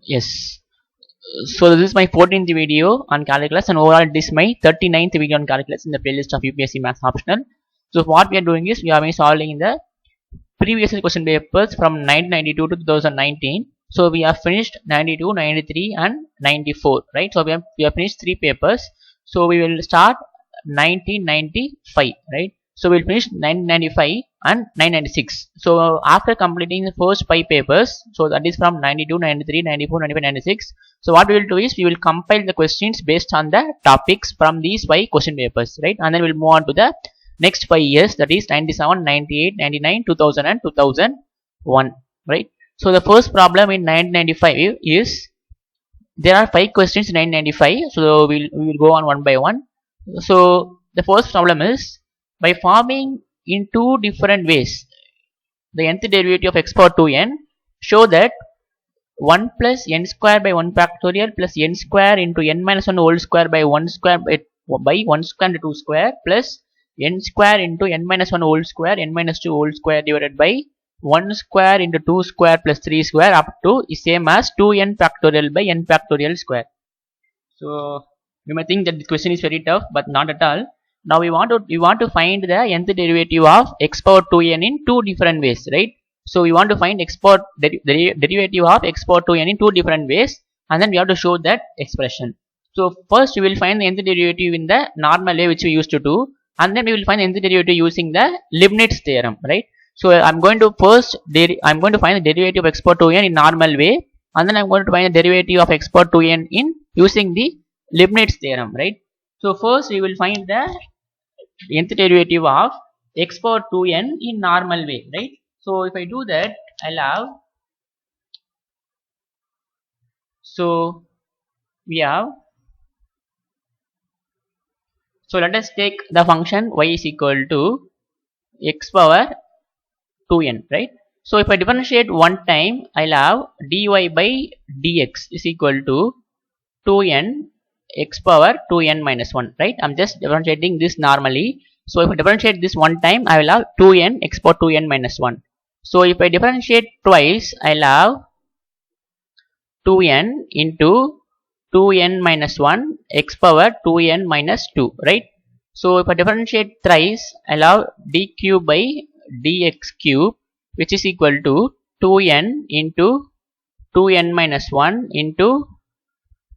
Yes. So this is my 14th video on calculus, and overall it is my 39th video on calculus in the playlist of UPSC Maths Optional. So what we are doing is we are solving the previous question papers from 1992 to 2019. So we have finished 92, 93 and 94, right? So we have finished 3 papers. So we will start 1995, right? So we'll finish 1995 and 996. So after completing the first 5 papers, so that is from 92, 93, 94, 95, 96. So what we will do is we will compile the questions based on the topics from these 5 question papers, right? And then we'll move on to the next 5 years, that is 97, 98, 99, 2000 and 2001, right? So the first problem in 1995 is there are 5 questions in 1995. So we will go on one by one. So the first problem is, by forming in 2 different ways the nth derivative of x power 2n, show that 1 plus n square by 1 factorial plus n square into n minus 1 whole square by 1 square by 1 square into 2 square plus n square into n minus 1 whole square n minus 2 whole square divided by 1 square into 2 square plus 3 square up to is same as 2n factorial by n factorial square. So you may think that the question is very tough, but not at all. Now we want to find the nth derivative of x power 2n in 2 different ways, right? So we want to find derivative of x power 2n in 2 different ways, and then we have to show that expression. So first we will find the nth derivative in the normal way which we used to do, and then we will find the nth derivative using the Leibniz theorem, right? So I'm going to find the derivative of x power 2n in normal way, and then I'm going to find the derivative of x power 2n in using the Leibniz theorem, right? So first we will find the nth derivative of x power 2n in normal way, right? So if I do that, I'll have, so we have, so let us take the function y is equal to x power 2n, right? So if I differentiate one time, I'll have dy by dx is equal to 2n x power 2n minus 1, right? I'm just differentiating this normally. So if I differentiate this one time, I will have 2n x power 2n minus 1. So if I differentiate twice, I'll have 2n into 2n minus 1 x power 2n minus 2, right? So if I differentiate thrice, I'll have d cube by dx cube, which is equal to 2n into 2n minus 1 into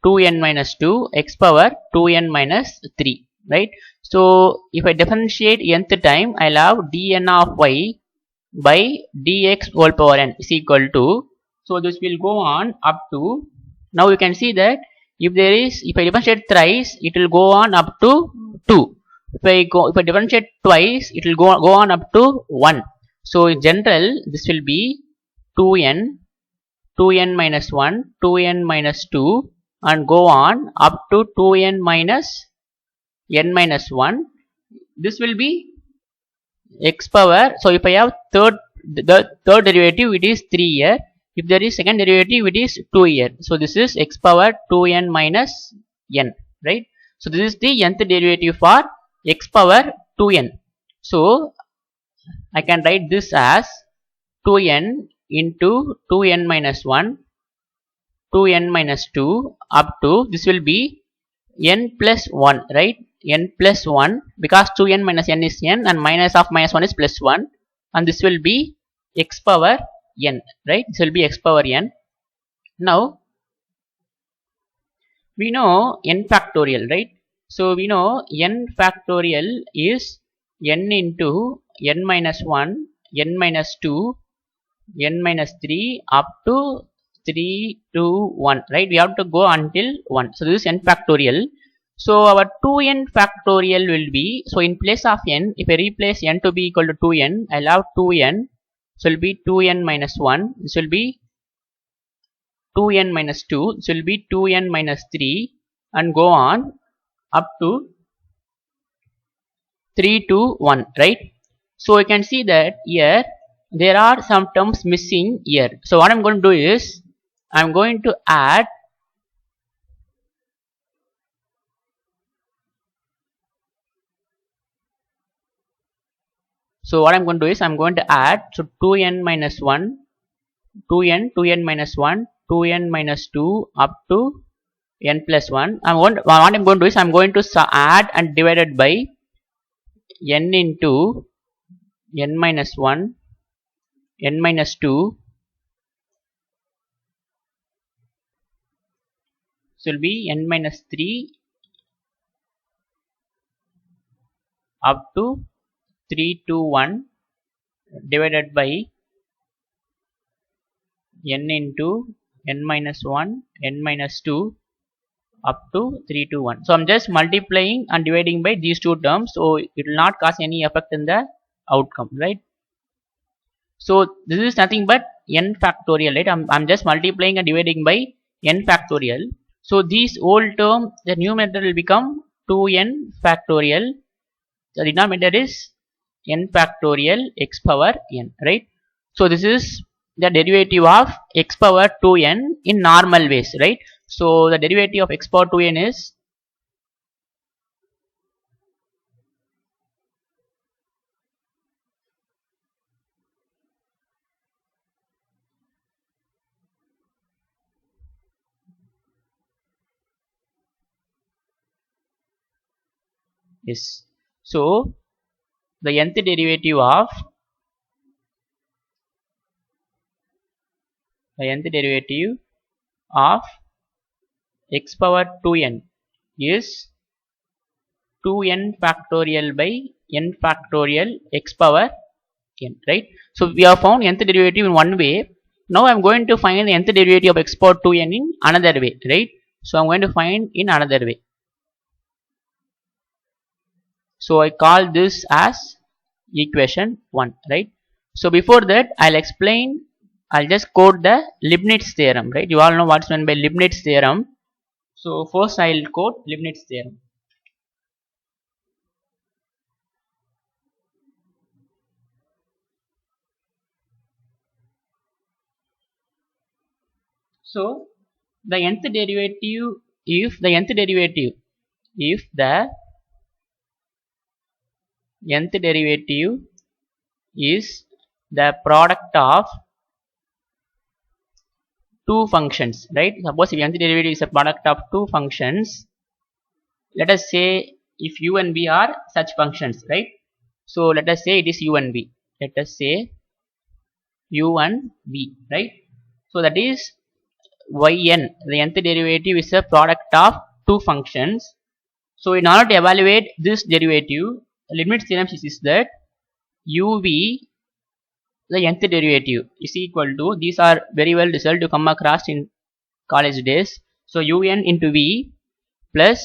2n minus 2 x power 2n minus 3, right? So if I differentiate nth time, I'll have dn of y by dx whole power n is equal to, so this will go on up to, now you can see that if I differentiate thrice, it will go on up to 2. If I differentiate twice, it will go on up to 1. So in general, this will be 2n minus 1, 2n minus 2, and go on up to 2n minus n minus 1. This will be x power, so if I have the third derivative, it is 3 here. If there is second derivative, it is 2 here. So this is x power 2n minus n, right? So this is the nth derivative for x power 2n. So I can write this as 2n into 2n minus 1, 2n minus 2 up to, this will be n plus 1, right? N plus 1, because 2n minus n is n and minus of minus 1 is plus 1, and this will be x power n, right? This will be x power n. Now we know n factorial, right? So we know n factorial is n into n minus 1, n minus 2, n minus 3 up to 3 to 1, right? We have to go until 1. So this is n factorial. So our 2n factorial will be, so in place of n, if I replace n to be equal to 2n, I'll have 2n. So it will be 2n minus 1. This will be 2n minus 2. This will be 2n minus 3, and go on up to 3 to 1, right? So you can see that here there are some terms missing here. So what I'm going to do is, I'm going to add So what I'm going to do is I'm going to add, so 2n minus 1, 2n minus 1, 2n minus 2 up to n plus 1. What I'm going to do is I'm going to add and divide it by n into n minus 1, n minus 2. So it will be n minus 3 up to 3 to 1 divided by n into n minus 1, n minus 2 up to 3 to 1. So I'm just multiplying and dividing by these two terms, so it will not cause any effect in the outcome, right? So this is nothing but n factorial, right? I'm just multiplying and dividing by n factorial. So these whole term, the numerator will become 2n factorial. The denominator is n factorial x power n, right? So this is the derivative of x power 2n in normal ways, right? So the derivative of x power 2n is so the nth derivative of x power 2n is 2n factorial by n factorial x power n, right? So we have found nth derivative in one way. Now I'm going to find the nth derivative of x power 2n in another way, right? So I'm going to find in another way. So I call this as equation 1, right? So before that I'll just quote the Leibniz theorem, right? You all know what's meant by Leibniz theorem. So first I'll quote Leibniz theorem. So the nth derivative, if the nth derivative is the product of two functions, right? Suppose if nth derivative is a product of two functions, let us say if u and v are such functions, right? So let us say it is u and v. Let us say u and v, right? So that is yn, the nth derivative is a product of two functions. So in order to evaluate this derivative, Leibniz theorem is that uv, the nth derivative, is equal to, these are very well result to come across in college days. So un into v plus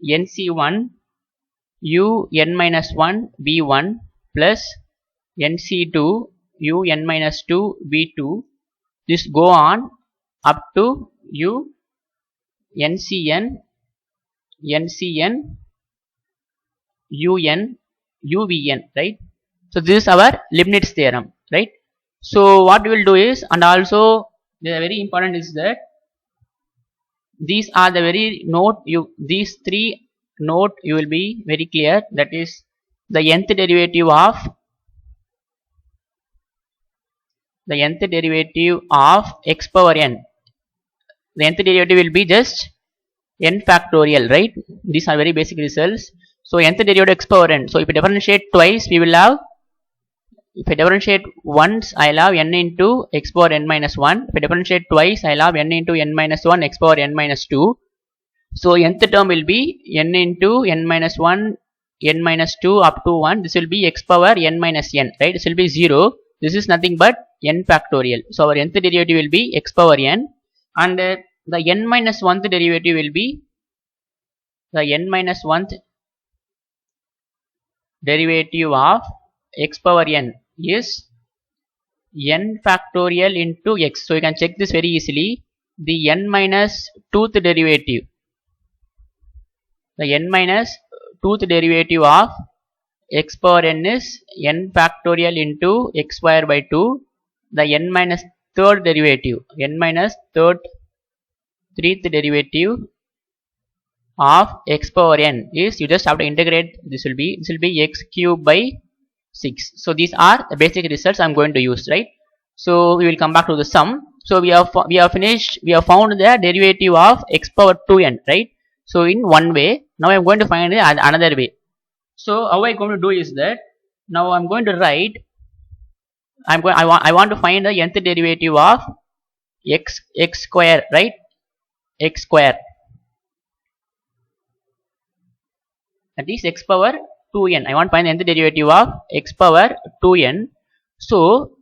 nc1 un minus 1 v1 plus nc2 un minus 2 v2. This go on up to u ncn un uvn, right? So this is our Leibniz theorem, right? So what we will do is, and also the very important is that these are the very note, these three note you will be very clear, that is the nth derivative of x power n. The nth derivative will be just n factorial, right? These are very basic results. So nth derivative x power n. So if we differentiate twice, we will have, if I differentiate once, I'll have n into x power n minus 1. If I differentiate twice, I'll have n into n minus 1 x power n minus 2. So nth term will be n into n minus 1 n minus 2 up to 1. This will be x power n minus n, right? This will be 0. This is nothing but n factorial. So our nth derivative will be x power n, and the n minus 1th derivative will be the n minus 1th derivative of x power n is n factorial into x. So you can check this very easily. The n minus 2th derivative, the n minus 2th derivative of x power n is n factorial into x square by 2. The n minus 3rd derivative, n minus 3rd derivative of x power n is, you just have to integrate, this will be x cube by 6. So these are the basic results I'm going to use, right? So we will come back to the sum. So we have finished. We have found the derivative of x power 2n, right? So in one way. Now I am going to find it another way. So how I am going to do is that now I am going to write. I want to find the nth derivative of x square, right? X square. That is x power 2n. I want to find the nth derivative of x power 2n. So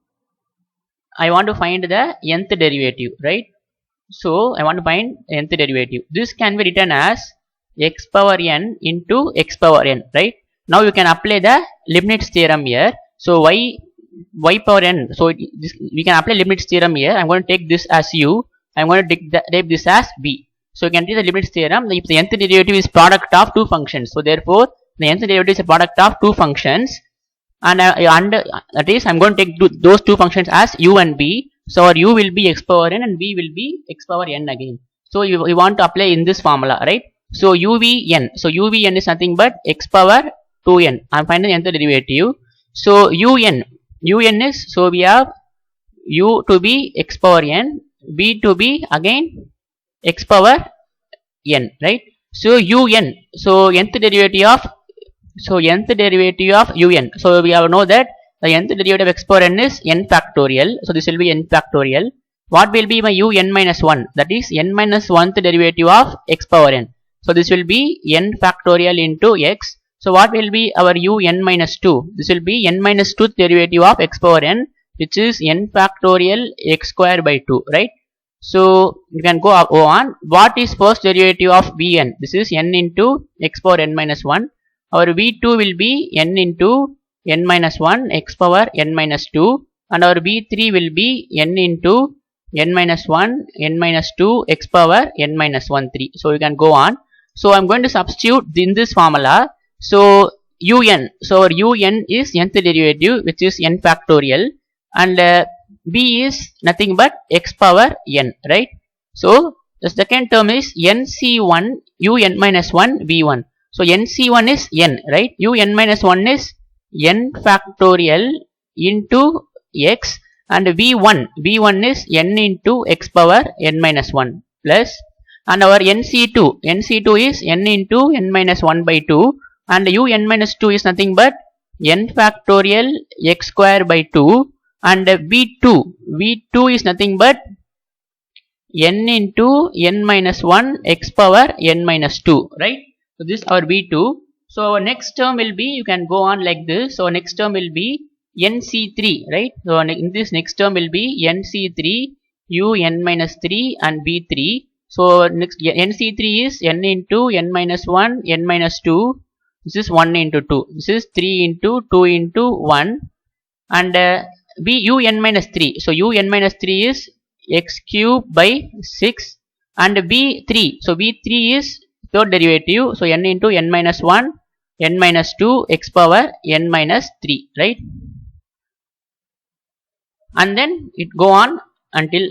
I want to find the nth derivative, right? So I want to find nth derivative. This can be written as x power n into x power n, right? Now you can apply the Leibniz theorem here. So y power n. So we can apply Leibniz theorem here. I'm going to take this as u. I'm going to take this as v. So you can take the Leibniz theorem. If the nth derivative is product of two functions, so therefore the nth derivative is a product of two functions, and that is I'm going to take those two functions as u and v. So our u will be x power n and v will be x power n again. So you want to apply in this formula, right? So uvn. So uvn is nothing but x power 2n. I'm finding the nth derivative. So un is, so we have u to be x power n, v to be again x power n, right? So un. So nth derivative of un. So we have know that the nth derivative of x power n is n factorial. So this will be n factorial. What will be my un minus 1? That is n minus 1th derivative of x power n. So this will be n factorial into x. So what will be our un minus 2? This will be n minus 2th derivative of x power n, which is n factorial x square by 2, right? So you can go on. What is first derivative of vn? This is n into x power n minus 1. Our v2 will be n into n minus 1 x power n minus 2, and our v3 will be n into n minus 1 n minus 2 x power n minus 1 3. So you can go on. So I'm going to substitute in this formula. So un. So our un is nth derivative, which is n factorial, and v is nothing but x power n, right? So the second term is nc1 un minus 1 v1. So nc1 is n, right? un minus 1 is n factorial into x, and v1 is n into x power n minus 1 plus, and our nc2 is n into n minus 1 by 2, and un minus 2 is nothing but n factorial x square by 2, and v2 is nothing but n into n minus 1 x power n minus 2, right? So this is our v2. So our next term will be, you can go on like this. So next term will be nc3, right? So in this next term will be nc3 un minus 3 and v3. So next nc3 is n into n minus 1 n minus 2. This is 1 into 2. This is 3 into 2 into 1, and un minus 3. So un minus 3 is x cube by 6, and v3. So v3 is third derivative. So n into n minus 1 n minus 2 x power n minus 3, right? And then it go on until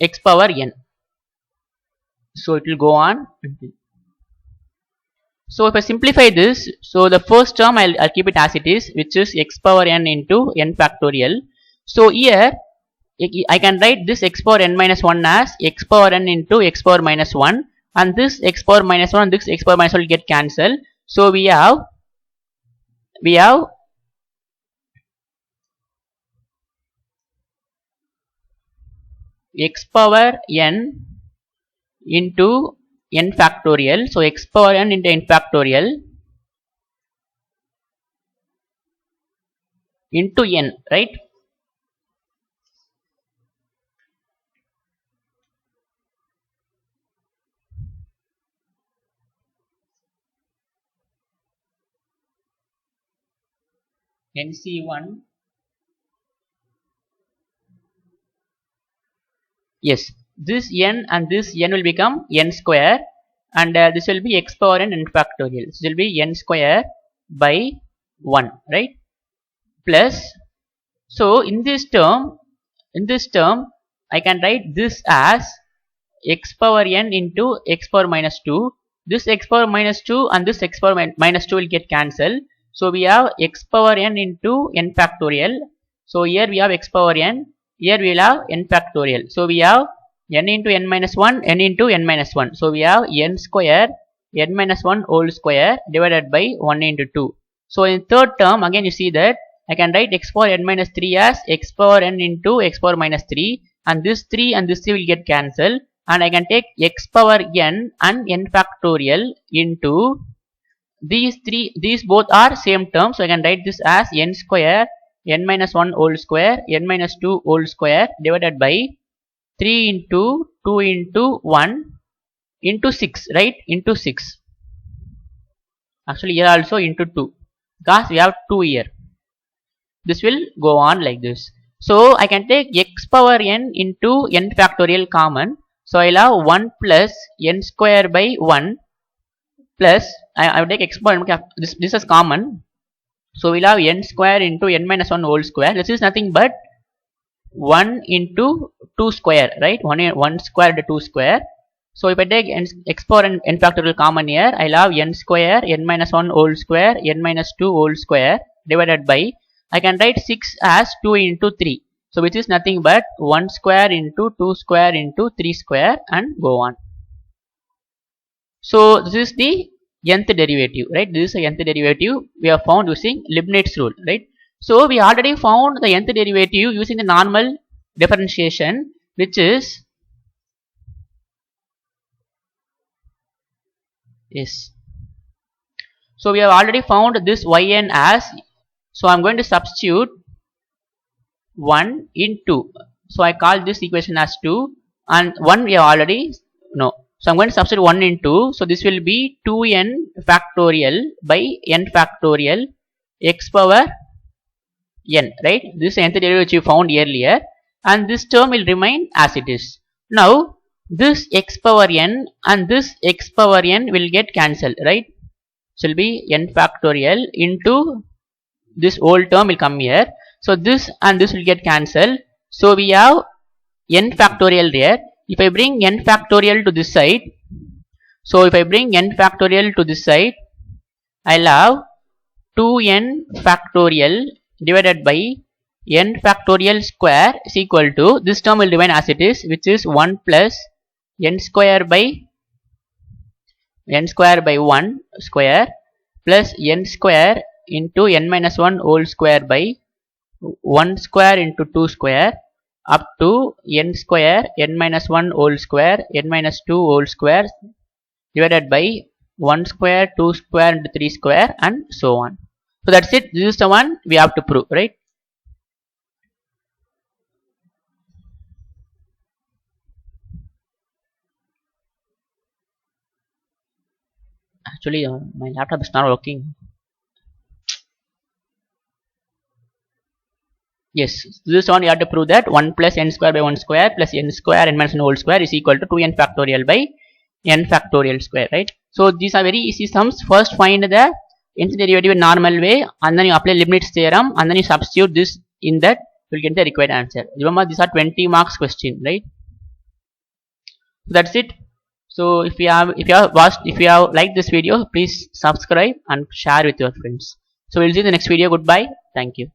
x power n. So it will go on until. So if I simplify this, so the first term I'll keep it as it is, which is x power n into n factorial. So here I can write this x power n minus 1 as x power n into x power minus 1, and this x power minus 1 and this x power minus 1 will get cancelled. So we have x power n into n factorial. So x power n into n factorial into n, right? nc1, yes, this n and this n will become n square, and this will be x power n factorial. This will be n square by 1, right? Plus, so in this term I can write this as x power n into x power minus 2. This x power minus 2 and this x power minus 2 will get cancelled. So we have x power n into n factorial. So here we have x power n here we will have n factorial. So we have n into n minus 1, n into n minus 1. So we have n square n minus 1 whole square divided by 1 into 2. So in third term, again you see that I can write x power n minus 3 as x power n into x power minus 3, and this 3 and this 3 will get cancelled, and I can take x power n and n factorial into these both are same term, so I can write this as n square n minus 1 whole square n minus 2 whole square divided by 3 into 2 into 1 into 6, right, into 6. Actually here also into 2 because we have 2 here. This will go on like this. So I can take x power n into n factorial common. So I'll have 1 plus n square by 1 plus I will take x power n, this is common. So we'll have n square into n minus 1 whole square. This is nothing but 1 into 2 square, right? 1 square into 2 square. So if I take x power n factorial common here, I'll have n square n minus 1 whole square n minus 2 whole square divided by, I can write 6 as 2 into 3. So which is nothing but 1 square into 2 square into 3 square and go on. So this is the nth derivative, right? This is the nth derivative we have found using Leibniz rule, right? So we already found the nth derivative using the normal differentiation, which is So we have already found this yn as, so I'm going to substitute 1 into, so I call this equation as 2, and 1 we have already know. So I'm going to substitute 1 into, so this will be 2n factorial by n factorial x power n, right? This is the nth derivative which we found earlier, and this term will remain as it is. Now this x power n and this x power n will get cancelled, right? So it will be n factorial into this whole term will come here. So this and this will get cancelled. So we have n factorial there. If I bring n factorial to this side, so if I bring n factorial to this side, I'll have 2n factorial divided by n factorial square is equal to, this term will remain as it is, which is 1 plus n square by 1 square plus n square into n minus 1 whole square by 1 square into 2 square up to n square n minus 1 whole square n minus 2 whole square divided by 1 square 2 square into 3 square and so on. So that's it. This is the one we have to prove, right? Actually my laptop is not working. Yes, this one you have to prove that 1 plus n square by 1 square plus n square n minus 1 whole square is equal to 2n factorial by n factorial square, right? So these are very easy sums. First find the nth derivative in normal way, and then you apply Leibniz theorem, and then you substitute this in that, you will get the required answer. Remember, these are 20 marks question, right? That's it. So if you have liked this video, please subscribe and share with your friends. So we'll see you in the next video. Goodbye. Thank you.